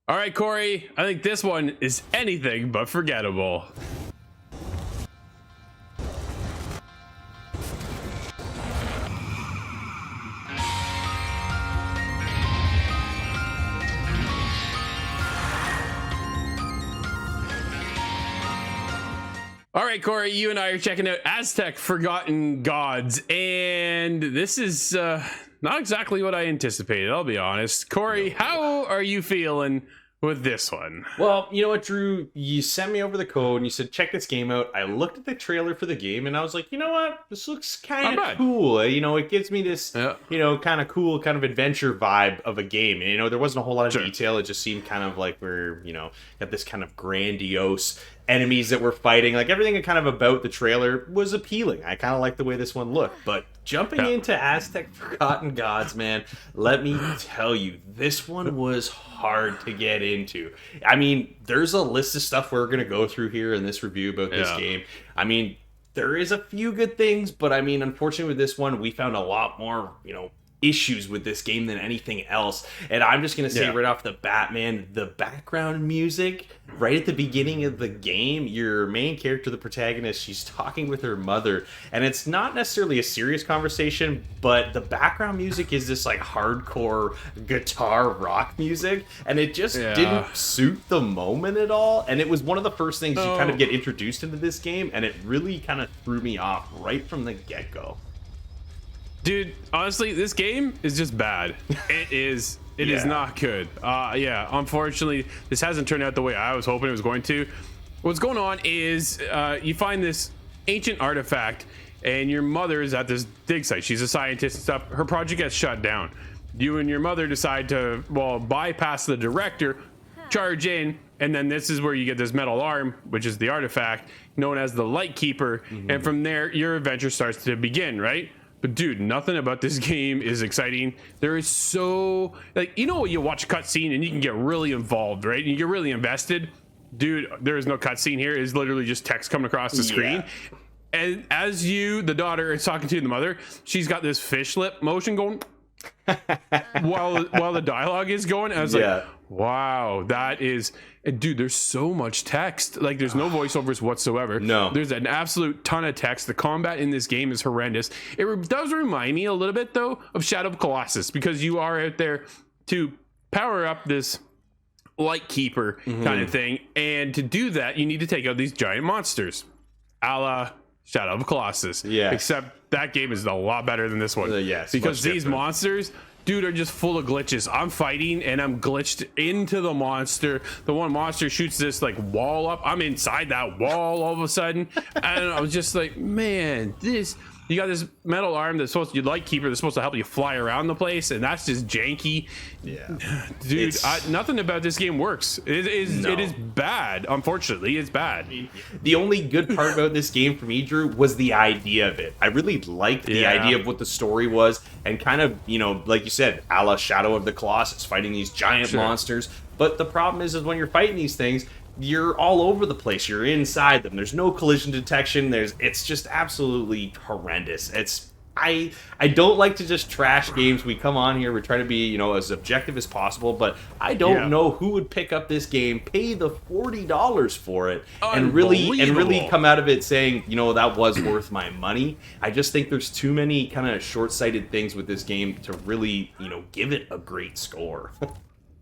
All right, Corey, I think this one is anything but forgettable. All right, Corey, you and I are checking out Aztec Forgotten Gods, and this is not exactly what I anticipated, I'll be honest. Corey, how are you feeling with this one? Well, you know what, Drew? You sent me over the code and you said, check this game out. I looked at the trailer for the game and I was like, you know what? This looks kind of cool. You know, it gives me this, kind of cool, kind of adventure vibe of a game. And, there wasn't a whole lot of detail. It just seemed kind of like we're, got this kind of grandiose enemies that we're fighting. Like, everything kind of about the trailer was appealing. I kind of like the way this one looked. But jumping into Aztec Forgotten Gods, man, let me tell you, this one was hard to get into. I mean, there's a list of stuff we're going to go through here in this review about this game. I mean, there is a few good things, but I mean, unfortunately with this one, we found a lot more, issues with this game than anything else. And I'm just gonna say right off the bat, man, the background music right at the beginning of the game, your main character, the protagonist, she's talking with her mother, and it's not necessarily a serious conversation, but the background music is this like hardcore guitar rock music, and it just didn't suit the moment at all. And it was one of the first things you kind of get introduced into this game, and it really kind of threw me off right from the get-go. Dude, honestly, this game is just bad. It is not good. Unfortunately, this hasn't turned out the way I was hoping it was going to. What's going on is you find this ancient artifact, and your mother is at this dig site. She's a scientist and stuff. Her project gets shut down. You and your mother decide to, bypass the director, charge in, and then this is where you get this metal arm, which is the artifact, known as the Light Keeper. And from there, your adventure starts to begin, right? But dude, nothing about this game is exciting. There is so, you watch a cutscene and you can get really involved, right? And you get really invested. Dude, there is no cutscene here. It's literally just text coming across the screen. And as the daughter, is talking to the mother, she's got this fish lip motion going while the dialogue is going. And I was like, wow, that is... And dude, there's so much text. Like, there's no voiceovers whatsoever. No. There's an absolute ton of text. The combat in this game is horrendous. It does remind me a little bit, though, of Shadow of Colossus, because you are out there to power up this Light Keeper kind of thing. And to do that, you need to take out these giant monsters, a la Shadow of Colossus. Yeah. Except that game is a lot better than this one. Yes. Because these monsters... Dude, are just full of glitches. I'm fighting and I'm glitched into the monster. The one monster shoots this like wall up. I'm inside that wall all of a sudden. And I was just like, man, you got this metal arm that's supposed to, your Light Keeper that's supposed to help you fly around the place, and that's just janky. Yeah. Dude, nothing about this game works. It is bad. Unfortunately, it's bad. The only good part about this game for me, Drew, was the idea of it. I really liked the idea of what the story was, and kind of, like you said, a la Shadow of the Colossus, fighting these giant monsters. But the problem is when you're fighting these things, you're all over the place. You're inside them. There's no collision detection. It's just absolutely horrendous. I don't like to just trash games. We come on here, we're trying to be, as objective as possible, but I don't know who would pick up this game, pay the $40 for it, and really come out of it saying, that was worth my money. I just think there's too many kind of short-sighted things with this game to really, give it a great score.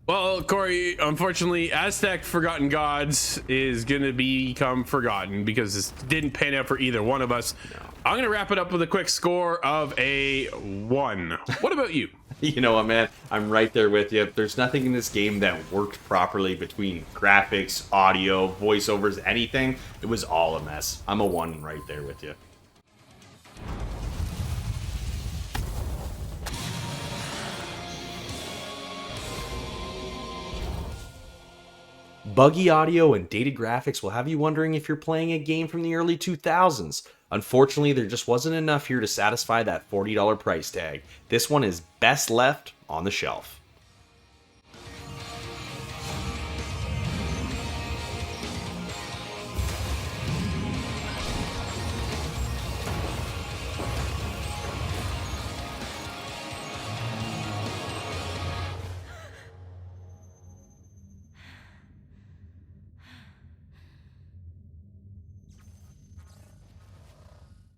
Well, Corey, unfortunately, Aztec Forgotten Gods is going to become forgotten because this didn't pan out for either one of us. No. I'm going to wrap it up with a quick score of a 1. What about you? You know what, man? I'm right there with you. There's nothing in this game that worked properly between graphics, audio, voiceovers, anything. It was all a mess. I'm a 1 right there with you. Buggy audio and dated graphics will have you wondering if you're playing a game from the early 2000s. Unfortunately, there just wasn't enough here to satisfy that $40 price tag. This one is best left on the shelf.